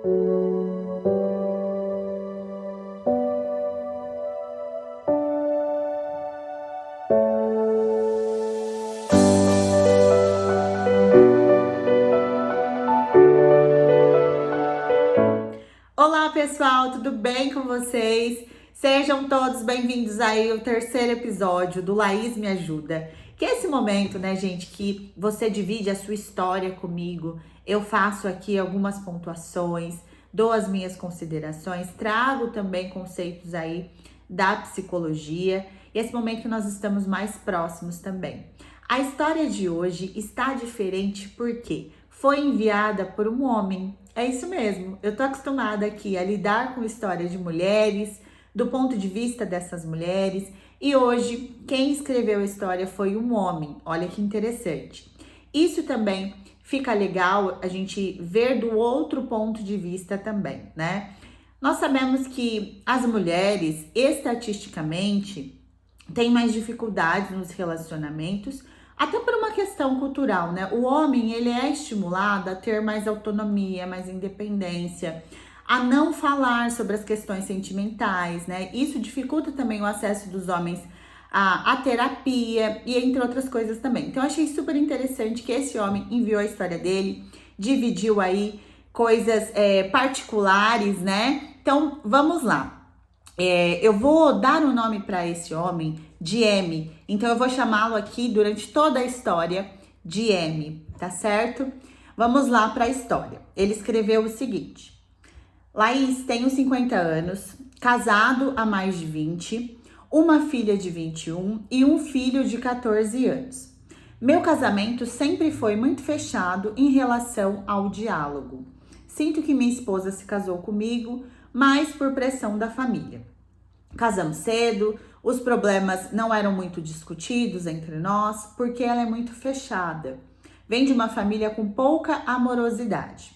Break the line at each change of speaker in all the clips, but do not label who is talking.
Olá pessoal, tudo bem com vocês? Sejam todos bem-vindos aí ao terceiro episódio do Laís Me Ajuda. Que é esse momento, né, gente, que você divide a sua história comigo. Eu faço aqui algumas pontuações, dou as minhas considerações, trago também conceitos aí da psicologia. E esse momento que nós estamos mais próximos também. A história de hoje está diferente porque foi enviada por um homem. É isso mesmo, eu tô acostumada aqui a lidar com história de mulheres, do ponto de vista dessas mulheres, e hoje quem escreveu a história foi um homem. Olha que interessante. Isso também fica legal a gente ver do outro ponto de vista também, né? Nós sabemos que as mulheres, estatisticamente, têm mais dificuldades nos relacionamentos, até por uma questão cultural, né? O homem, ele é estimulado a ter mais autonomia, mais independência, a não falar sobre as questões sentimentais, né? Isso dificulta também o acesso dos homens à terapia e entre outras coisas também. Então, eu achei super interessante que esse homem enviou a história dele, dividiu aí coisas particulares, né? Então, vamos lá. Eu vou dar um nome para esse homem de M. Então eu vou chamá-lo aqui durante toda a história de M, tá certo? Vamos lá para a história. Ele escreveu o seguinte: Laís, tenho 50 anos, casado há mais de 20, uma filha de 21 e um filho de 14 anos. Meu casamento sempre foi muito fechado em relação ao diálogo. Sinto que minha esposa se casou comigo, mas por pressão da família. Casamos cedo, os problemas não eram muito discutidos entre nós, porque ela é muito fechada. Vem de uma família com pouca amorosidade.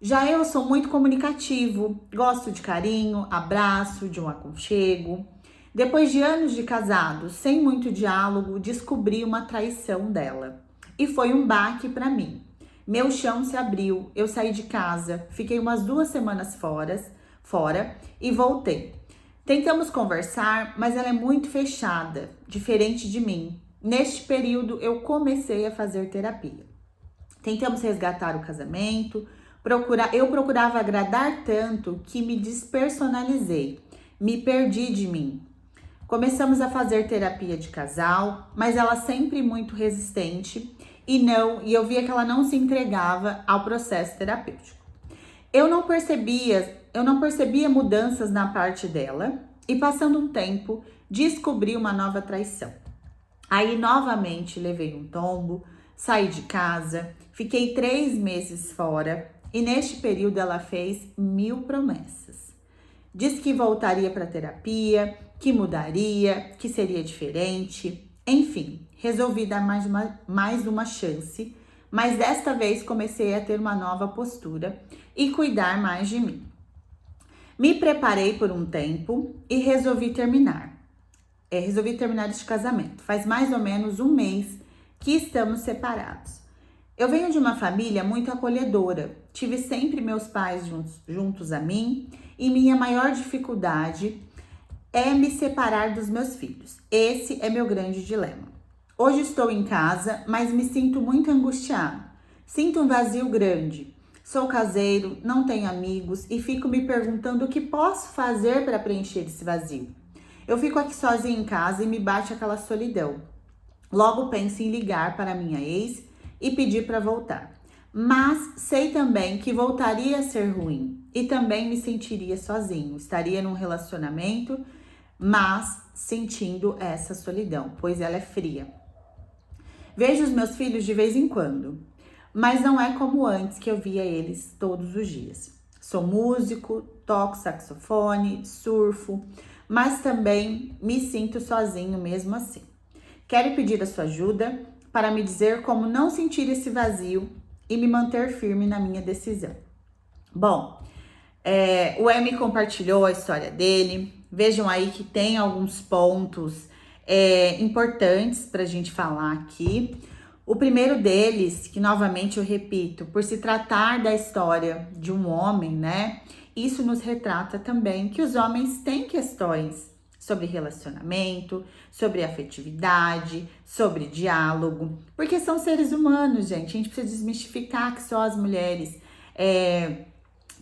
Já eu sou muito comunicativo, gosto de carinho, abraço, de um aconchego. Depois de anos de casado, sem muito diálogo, descobri uma traição dela. E foi um baque para mim. Meu chão se abriu, eu saí de casa, fiquei umas 2 semanas fora e voltei. Tentamos conversar, mas ela é muito fechada, diferente de mim. Neste período, eu comecei a fazer terapia. Tentamos resgatar o casamento, eu procurava agradar tanto que me despersonalizei, me perdi de mim. Começamos a fazer terapia de casal, mas ela sempre muito resistente e eu via que ela não se entregava ao processo terapêutico. Eu não percebia mudanças na parte dela e passando um tempo descobri uma nova traição. Aí novamente levei um tombo, saí de casa, fiquei 3 meses fora e neste período ela fez 1000 promessas. Disse que voltaria para terapia, que mudaria, que seria diferente. Enfim, resolvi dar mais uma chance, mas desta vez comecei a ter uma nova postura e cuidar mais de mim. Me preparei por um tempo e resolvi terminar este casamento. Faz mais ou menos um mês que estamos separados. Eu venho de uma família muito acolhedora. Tive sempre meus pais juntos a mim e minha maior dificuldade é me separar dos meus filhos. Esse é meu grande dilema. Hoje estou em casa, mas me sinto muito angustiado. Sinto um vazio grande. Sou caseiro, não tenho amigos e fico me perguntando o que posso fazer para preencher esse vazio. Eu fico aqui sozinha em casa e me bate aquela solidão. Logo penso em ligar para minha ex e pedir para voltar. Mas sei também que voltaria a ser ruim e também me sentiria sozinho. Estaria num relacionamento, mas sentindo essa solidão, pois ela é fria. Vejo os meus filhos de vez em quando, mas não é como antes que eu via eles todos os dias. Sou músico, toco saxofone, surfo, mas também me sinto sozinho mesmo assim. Quero pedir a sua ajuda para me dizer como não sentir esse vazio e me manter firme na minha decisão. Bom, o M compartilhou a história dele. Vejam aí que tem alguns pontos importantes para a gente falar aqui. O primeiro deles, que novamente eu repito, por se tratar da história de um homem, né? Isso nos retrata também que os homens têm questões sobre relacionamento, sobre afetividade, sobre diálogo, porque são seres humanos, gente. A gente precisa desmistificar que só as mulheres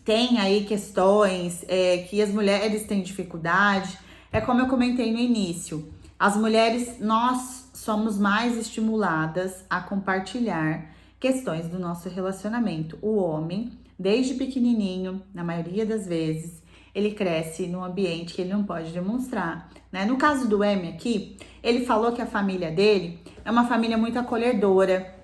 têm aí questões, que as mulheres têm dificuldade. É como eu comentei no início, as mulheres, nós somos mais estimuladas a compartilhar questões do nosso relacionamento. O homem, desde pequenininho, na maioria das vezes, ele cresce num ambiente que ele não pode demonstrar, né? No caso do M aqui, ele falou que a família dele é uma família muito acolhedora,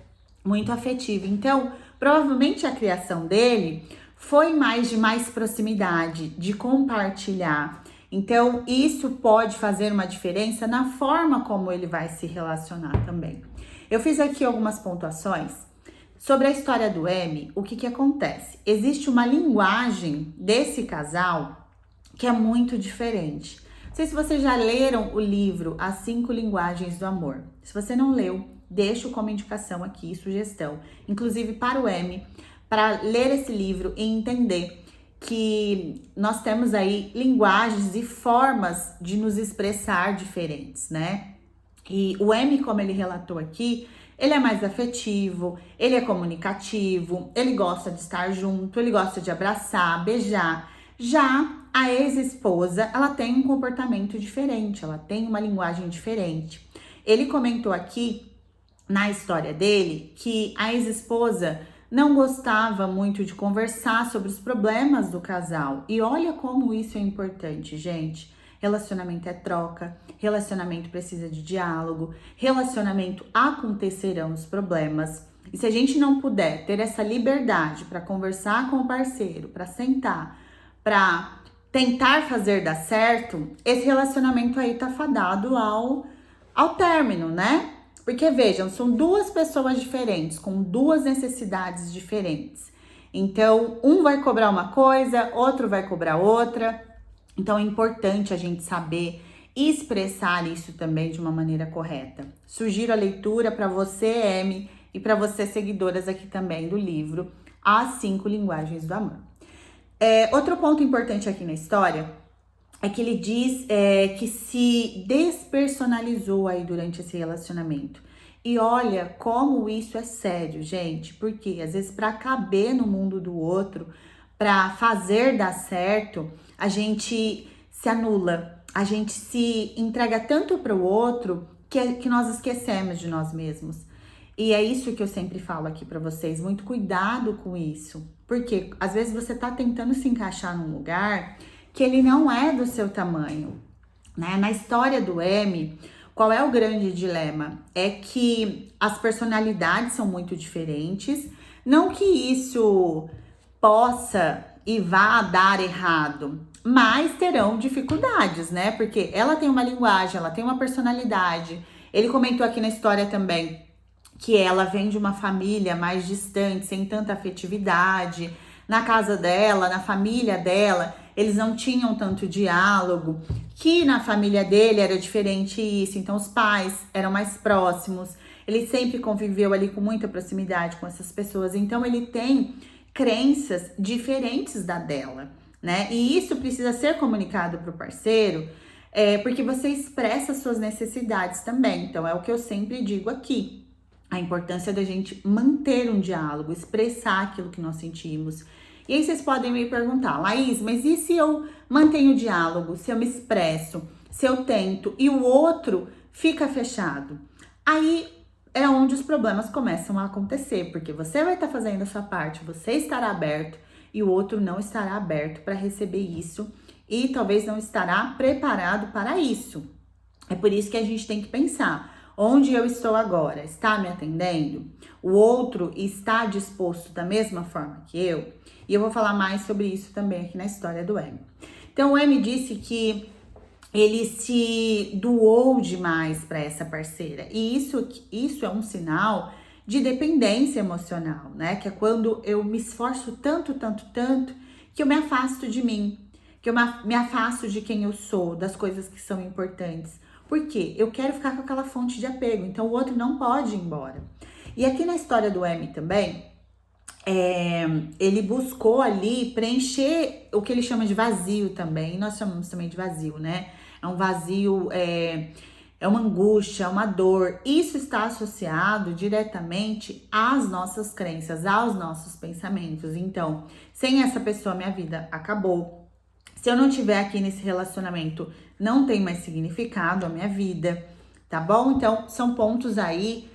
muito afetiva. Então, provavelmente a criação dele foi mais de mais proximidade, de compartilhar. Então, isso pode fazer uma diferença na forma como ele vai se relacionar também. Eu fiz aqui algumas pontuações sobre a história do M. O que acontece? Existe uma linguagem desse casal que é muito diferente. Não sei se vocês já leram o livro As 5 Linguagens do Amor. Se você não leu, deixo como indicação aqui, sugestão, inclusive para o M, para ler esse livro e entender que nós temos aí linguagens e formas de nos expressar diferentes, né? E o M, como ele relatou aqui, ele é mais afetivo, ele é comunicativo, ele gosta de estar junto, ele gosta de abraçar, beijar. Já a ex-esposa, ela tem um comportamento diferente, ela tem uma linguagem diferente. Ele comentou aqui, na história dele, que a ex-esposa não gostava muito de conversar sobre os problemas do casal. E olha como isso é importante, gente. Relacionamento é troca, relacionamento precisa de diálogo, relacionamento acontecerão os problemas. E se a gente não puder ter essa liberdade para conversar com o parceiro, para sentar, para tentar fazer dar certo, esse relacionamento aí tá fadado ao término, né? Porque vejam, são duas pessoas diferentes, com duas necessidades diferentes. Então, um vai cobrar uma coisa, outro vai cobrar outra. Então, é importante a gente saber expressar isso também de uma maneira correta. Sugiro a leitura para você, M, e para você, seguidoras aqui também do livro As 5 Linguagens do Amor. Outro ponto importante aqui na história é que ele diz que se despersonalizou aí durante esse relacionamento. E olha como isso é sério, gente, porque às vezes para caber no mundo do outro, para fazer dar certo, a gente se anula, a gente se entrega tanto para o outro que nós esquecemos de nós mesmos. E é isso que eu sempre falo aqui para vocês, muito cuidado com isso, porque às vezes você tá tentando se encaixar num lugar que ele não é do seu tamanho, né? Na história do M, qual é o grande dilema? É que as personalidades são muito diferentes, não que isso possa e vá dar errado, mas terão dificuldades, né? Porque ela tem uma linguagem, ela tem uma personalidade. Ele comentou aqui na história também que ela vem de uma família mais distante, sem tanta afetividade. Na casa dela, na família dela, eles não tinham tanto diálogo, que na família dele era diferente isso. Então, os pais eram mais próximos, ele sempre conviveu ali com muita proximidade com essas pessoas. Então, ele tem crenças diferentes da dela, né? E isso precisa ser comunicado para o parceiro, porque você expressa suas necessidades também. Então, é o que eu sempre digo aqui. A importância da gente manter um diálogo, expressar aquilo que nós sentimos. E aí vocês podem me perguntar, Laís, mas e se eu mantenho o diálogo, se eu me expresso, se eu tento e o outro fica fechado? Aí é onde os problemas começam a acontecer, porque você vai estar fazendo a sua parte, você estará aberto e o outro não estará aberto para receber isso e talvez não estará preparado para isso. É por isso que a gente tem que pensar. Onde eu estou agora? Está me atendendo? O outro está disposto da mesma forma que eu? E eu vou falar mais sobre isso também aqui na história do M. Então, o M disse que ele se doou demais para essa parceira. E isso é um sinal de dependência emocional, né? Que é quando eu me esforço tanto, que eu me afasto de mim, que eu me afasto de quem eu sou, das coisas que são importantes. Por quê? Eu quero ficar com aquela fonte de apego, então o outro não pode ir embora. E aqui na história do M também, ele buscou ali preencher o que ele chama de vazio também, e nós chamamos também de vazio, né? É um vazio, é uma angústia, é uma dor. Isso está associado diretamente às nossas crenças, aos nossos pensamentos. Então, sem essa pessoa, minha vida acabou. Se eu não estiver aqui nesse relacionamento, não tem mais significado a minha vida, tá bom? Então, são pontos aí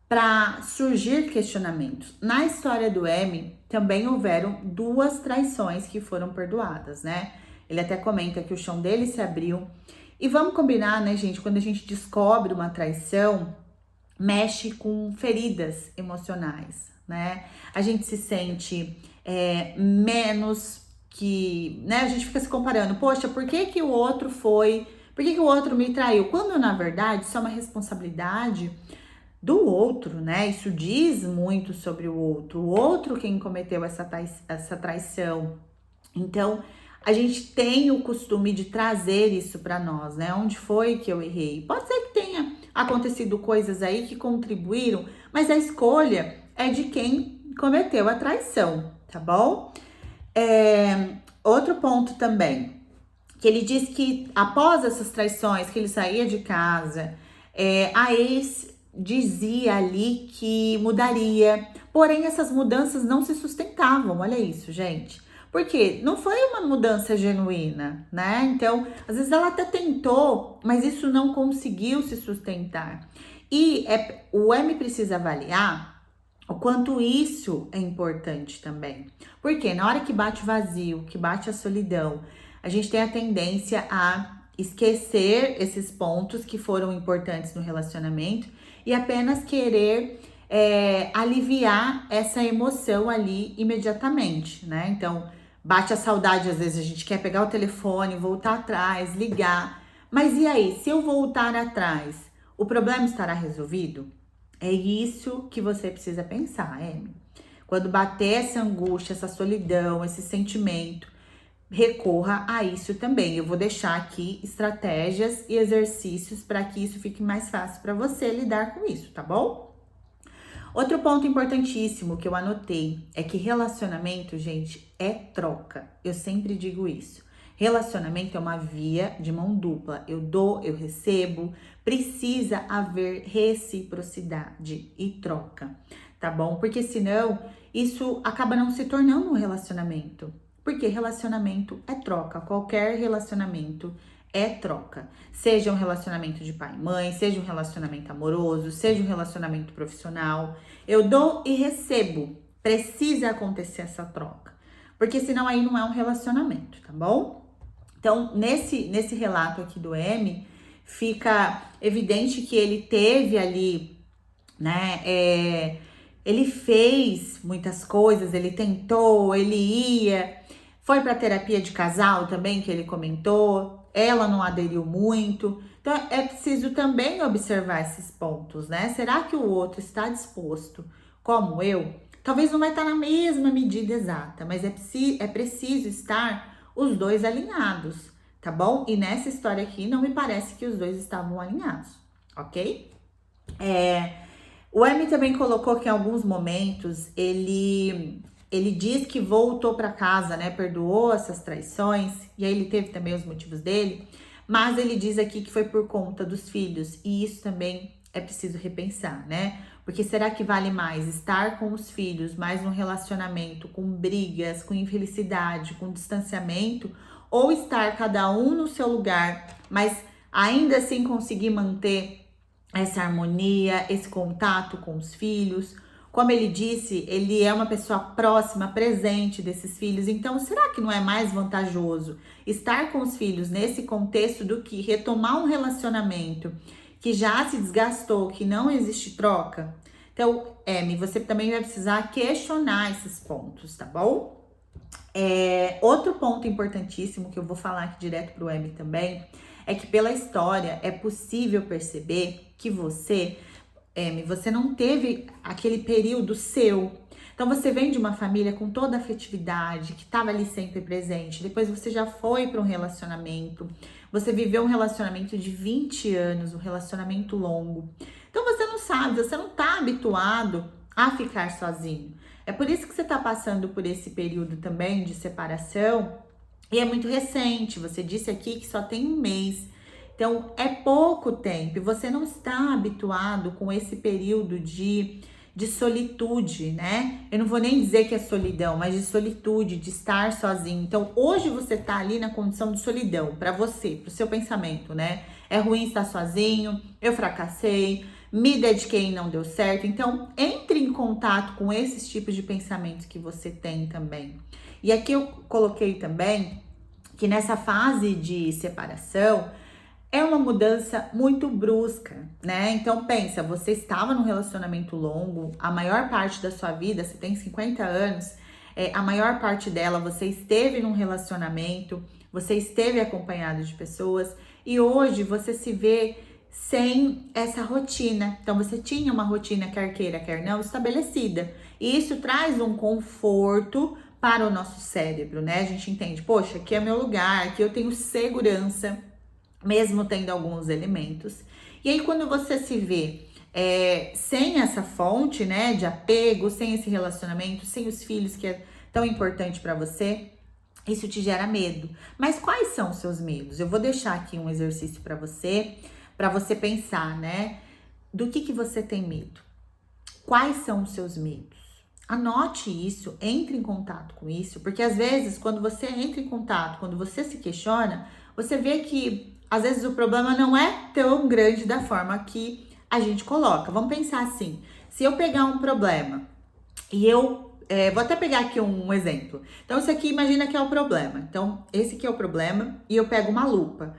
para surgir questionamentos. Na história do M, também houveram 2 traições que foram perdoadas, né? Ele até comenta que o chão dele se abriu. E vamos combinar, né, gente? Quando a gente descobre uma traição, mexe com feridas emocionais, né? A gente se sente menos que, né? A gente fica se comparando. Poxa, por que que o outro foi? Por que que o outro me traiu? Quando, na verdade, isso é uma responsabilidade do outro, né? Isso diz muito sobre o outro quem cometeu essa traição. Então, a gente tem o costume de trazer isso para nós, né? Onde foi que eu errei? Pode ser que tenha acontecido coisas aí que contribuíram, mas a escolha é de quem cometeu a traição, tá bom? Outro ponto também, que ele diz que após essas traições, que ele saía de casa, a ex dizia ali que mudaria, porém essas mudanças não se sustentavam, olha isso, gente. Porque não foi uma mudança genuína, né? Então, às vezes ela até tentou, mas isso não conseguiu se sustentar. E o M precisa avaliar o quanto isso é importante também. Porque na hora que bate o vazio, que bate a solidão, a gente tem a tendência a esquecer esses pontos que foram importantes no relacionamento e apenas querer aliviar essa emoção ali imediatamente, né? Então, bate a saudade, às vezes a gente quer pegar o telefone, voltar atrás, ligar. Mas e aí, se eu voltar atrás, o problema estará resolvido? É isso que você precisa pensar, Amy. Quando bater essa angústia, essa solidão, esse sentimento, recorra a isso também. Eu vou deixar aqui estratégias e exercícios para que isso fique mais fácil para você lidar com isso, tá bom? Outro ponto importantíssimo que eu anotei é que relacionamento, gente, é troca. Eu sempre digo isso. Relacionamento é uma via de mão dupla. Eu dou, eu recebo. Precisa haver reciprocidade e troca, tá bom? Porque senão isso acaba não se tornando um relacionamento. Porque relacionamento é troca, qualquer relacionamento é troca. Seja um relacionamento de pai e mãe, seja um relacionamento amoroso, seja um relacionamento profissional. Eu dou e recebo. Precisa acontecer essa troca. Porque senão aí não é um relacionamento, tá bom? Então, nesse relato aqui do M, fica evidente que ele teve ali, né, ele fez muitas coisas, ele tentou, ele ia, foi para terapia de casal também, que ele comentou, ela não aderiu muito. Então, é preciso também observar esses pontos, né? Será que o outro está disposto, como eu? Talvez não vai estar na mesma medida exata, mas é preciso estar os dois alinhados, tá bom? E nessa história aqui, não me parece que os dois estavam alinhados, ok? O M também colocou que em alguns momentos ele diz que voltou para casa, né? Perdoou essas traições, e aí ele teve também os motivos dele, mas ele diz aqui que foi por conta dos filhos, e isso também é preciso repensar, né? Porque será que vale mais estar com os filhos, mais num relacionamento com brigas, com infelicidade, com distanciamento, ou estar cada um no seu lugar, mas ainda assim conseguir manter essa harmonia, esse contato com os filhos? Como ele disse, ele é uma pessoa próxima, presente desses filhos. Então, será que não é mais vantajoso estar com os filhos nesse contexto do que retomar um relacionamento que já se desgastou, que não existe troca? Então, Amy, você também vai precisar questionar esses pontos, tá bom? Outro ponto importantíssimo que eu vou falar aqui direto pro Amy também é que pela história é possível perceber que você não teve aquele período seu. Então você vem de uma família com toda a afetividade, que estava ali sempre presente. Depois você já foi para um relacionamento. Você viveu um relacionamento de 20 anos, um relacionamento longo. Então você não sabe, você não tá habituado a ficar sozinho. É por isso que você tá passando por esse período também de separação e é muito recente. Você disse aqui que só tem um mês. Então, é pouco tempo e você não está habituado com esse período de solitude, né? Eu não vou nem dizer que é solidão, mas de solitude, de estar sozinho. Então, hoje você tá ali na condição de solidão para você, pro seu pensamento, né? É ruim estar sozinho, eu fracassei, me dediquei e não deu certo. Então, entre em contato com esses tipos de pensamentos que você tem também. E aqui eu coloquei também que nessa fase de separação, é uma mudança muito brusca, né? Então pensa, você estava num relacionamento longo, a maior parte da sua vida, você tem 50 anos, a maior parte dela você esteve num relacionamento, você esteve acompanhado de pessoas e hoje você se vê sem essa rotina. Então você tinha uma rotina, quer queira, quer não, estabelecida. E isso traz um conforto para o nosso cérebro, né? A gente entende, poxa, aqui é meu lugar, aqui eu tenho segurança, mesmo tendo alguns elementos. E aí, quando você se vê sem essa fonte, né, de apego, sem esse relacionamento, sem os filhos que é tão importante para você, isso te gera medo. Mas quais são os seus medos? Eu vou deixar aqui um exercício para você pensar, né? Do que você tem medo? Quais são os seus medos? Anote isso, entre em contato com isso, porque às vezes, quando você entra em contato, quando você se questiona, você vê que às vezes o problema não é tão grande da forma que a gente coloca. Vamos pensar assim, se eu pegar um problema e vou até pegar aqui um exemplo. Então, isso aqui imagina que é o problema. Então, esse aqui é o problema e eu pego uma lupa.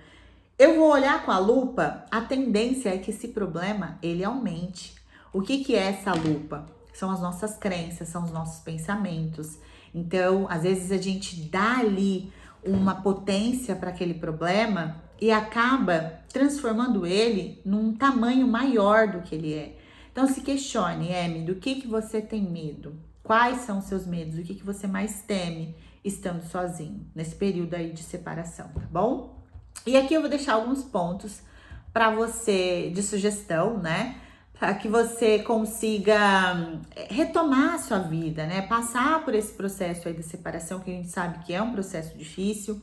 Eu vou olhar com a lupa, a tendência é que esse problema, ele aumente. O que é essa lupa? São as nossas crenças, são os nossos pensamentos. Então, às vezes a gente dá ali uma potência para aquele problema e acaba transformando ele num tamanho maior do que ele é. Então se questione, Emi, do que você tem medo? Quais são os seus medos? O que você mais teme estando sozinho nesse período aí de separação, tá bom? E aqui eu vou deixar alguns pontos para você de sugestão, né? Para que você consiga retomar a sua vida, né? Passar por esse processo aí de separação, que a gente sabe que é um processo difícil.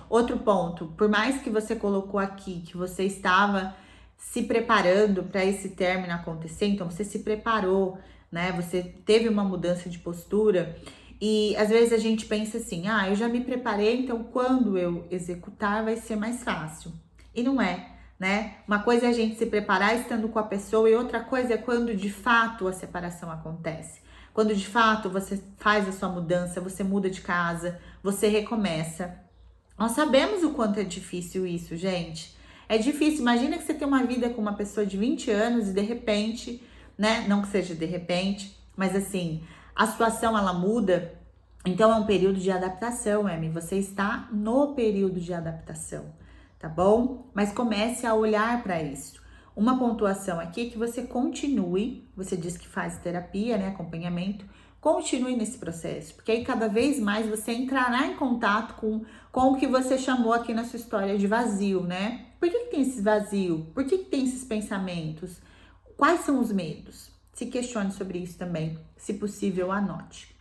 Outro ponto, por mais que você colocou aqui que você estava se preparando para esse término acontecer, então você se preparou, né? Você teve uma mudança de postura e às vezes a gente pensa assim, eu já me preparei, então quando eu executar vai ser mais fácil. E não é, né? Uma coisa é a gente se preparar estando com a pessoa e outra coisa é quando de fato a separação acontece. Quando de fato você faz a sua mudança, você muda de casa, você recomeça. Nós sabemos o quanto é difícil isso, gente. É difícil. Imagina que você tem uma vida com uma pessoa de 20 anos e de repente, né? Não que seja de repente, mas assim, a situação ela muda. Então é um período de adaptação, Emi. Você está no período de adaptação, tá bom? Mas comece a olhar para isso. Uma pontuação aqui é que você continue. Você diz que faz terapia, né? Acompanhamento. Continue nesse processo, porque aí cada vez mais você entrará em contato com o que você chamou aqui na sua história de vazio, né? Por que tem esse vazio? Por que tem esses pensamentos? Quais são os medos? Se questione sobre isso também, se possível, anote.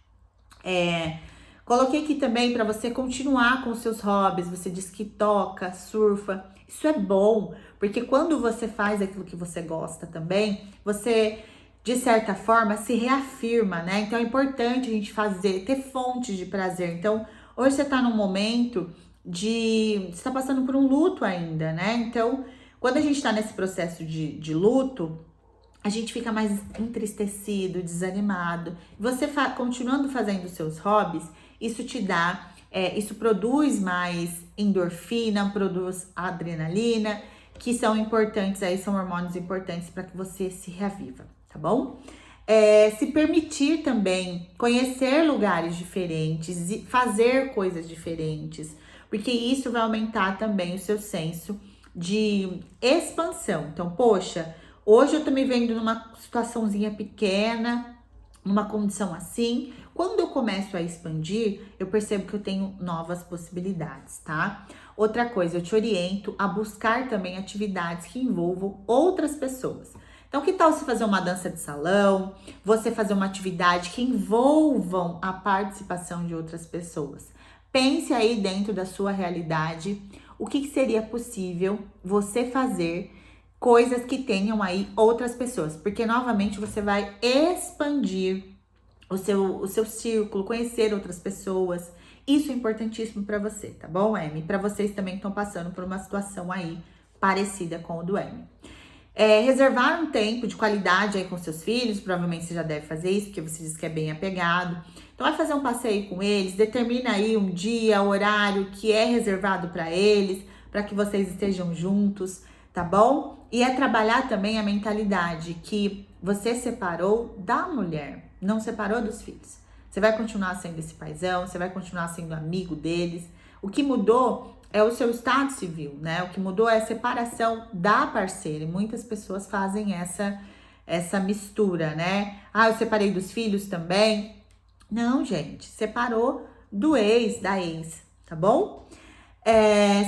Coloquei aqui também para você continuar com os seus hobbies. Você diz que toca, surfa. Isso é bom, porque quando você faz aquilo que você gosta também, você de certa forma se reafirma, né? Então é importante a gente ter fontes de prazer. Então, hoje você tá num momento você tá passando por um luto ainda, né? Então, quando a gente tá nesse processo de luto, a gente fica mais entristecido, desanimado. Você continuando fazendo os seus hobbies, isso te dá, isso produz mais endorfina, produz adrenalina, que são importantes aí, são hormônios importantes para que você se reaviva, tá bom? Se permitir também conhecer lugares diferentes e fazer coisas diferentes, porque isso vai aumentar também o seu senso de expansão. Então, poxa, hoje eu tô me vendo numa situaçãozinha pequena, numa condição assim. Quando eu começo a expandir, eu percebo que eu tenho novas possibilidades, tá? Outra coisa, eu te oriento a buscar também atividades que envolvam outras pessoas. Então, que tal você fazer uma dança de salão, você fazer uma atividade que envolvam a participação de outras pessoas? Pense aí dentro da sua realidade, o que seria possível você fazer, coisas que tenham aí outras pessoas, porque novamente você vai expandir o seu círculo, conhecer outras pessoas. Isso é importantíssimo para você, tá bom, Amy? Para vocês também que estão passando por uma situação aí parecida com o do Amy. Reservar um tempo de qualidade aí com seus filhos, provavelmente você já deve fazer isso, porque você diz que é bem apegado. Então vai fazer um passeio com eles, determina aí um dia, horário que é reservado para eles, para que vocês estejam juntos, tá bom? E é trabalhar também a mentalidade que você separou da mulher, não separou dos filhos. Você vai continuar sendo esse paizão, você vai continuar sendo amigo deles. O que mudou é o seu estado civil, né? O que mudou é a separação da parceira. E muitas pessoas fazem essa mistura, né? Ah, eu separei dos filhos também. Não, gente, separou do ex, da ex, tá bom?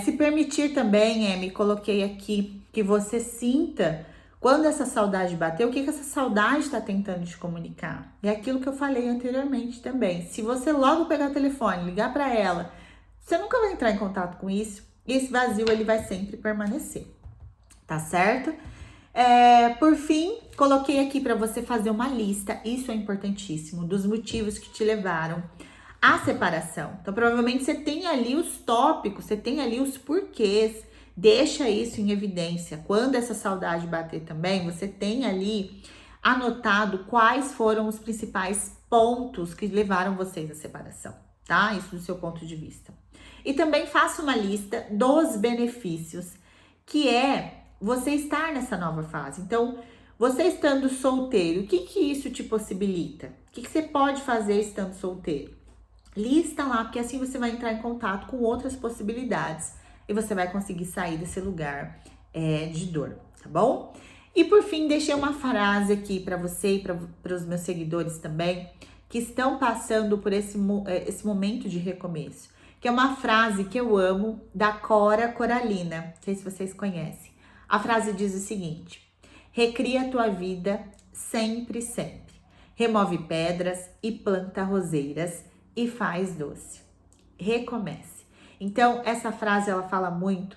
Se permitir também, me coloquei aqui, que você sinta quando essa saudade bater, o que essa saudade está tentando te comunicar. É aquilo que eu falei anteriormente também. Se você logo pegar o telefone, ligar para ela, você nunca vai entrar em contato com isso, e esse vazio ele vai sempre permanecer, tá certo? Por fim, coloquei aqui para você fazer uma lista, isso é importantíssimo, dos motivos que te levaram à separação. Então, provavelmente você tem ali os tópicos, você tem ali os porquês, deixa isso em evidência. Quando essa saudade bater também, você tem ali anotado quais foram os principais pontos que levaram vocês à separação, tá? Isso do seu ponto de vista. E também faça uma lista dos benefícios, que é você estar nessa nova fase. Então, você estando solteiro, o que isso te possibilita? O que você pode fazer estando solteiro? Lista lá, porque assim você vai entrar em contato com outras possibilidades e você vai conseguir sair desse lugar de dor, tá bom? E por fim, deixei uma frase aqui para você e para os meus seguidores também, que estão passando por esse momento de recomeço, que é uma frase que eu amo, da Cora Coralina, não sei se vocês conhecem. A frase diz o seguinte: recria a tua vida sempre, sempre. Remove pedras e planta roseiras e faz doce. Recomece. Então, essa frase, ela fala muito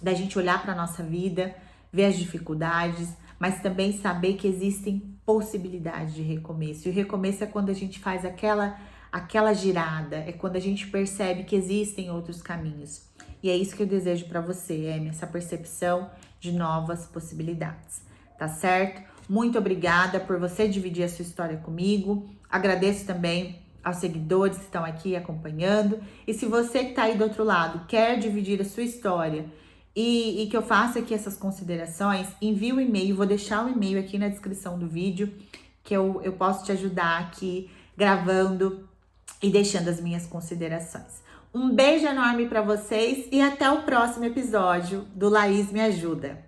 da gente olhar para nossa vida, ver as dificuldades, mas também saber que existem possibilidades de recomeço. E o recomeço é quando a gente faz aquela girada, é quando a gente percebe que existem outros caminhos. E é isso que eu desejo para você, Amy, essa percepção de novas possibilidades, tá certo? Muito obrigada por você dividir a sua história comigo. Agradeço também aos seguidores que estão aqui acompanhando. E se você que está aí do outro lado quer dividir a sua história e que eu faça aqui essas considerações, envie o e-mail, vou deixar o e-mail aqui na descrição do vídeo, que eu posso te ajudar aqui gravando e deixando as minhas considerações. Um beijo enorme para vocês e até o próximo episódio do Laís Me Ajuda.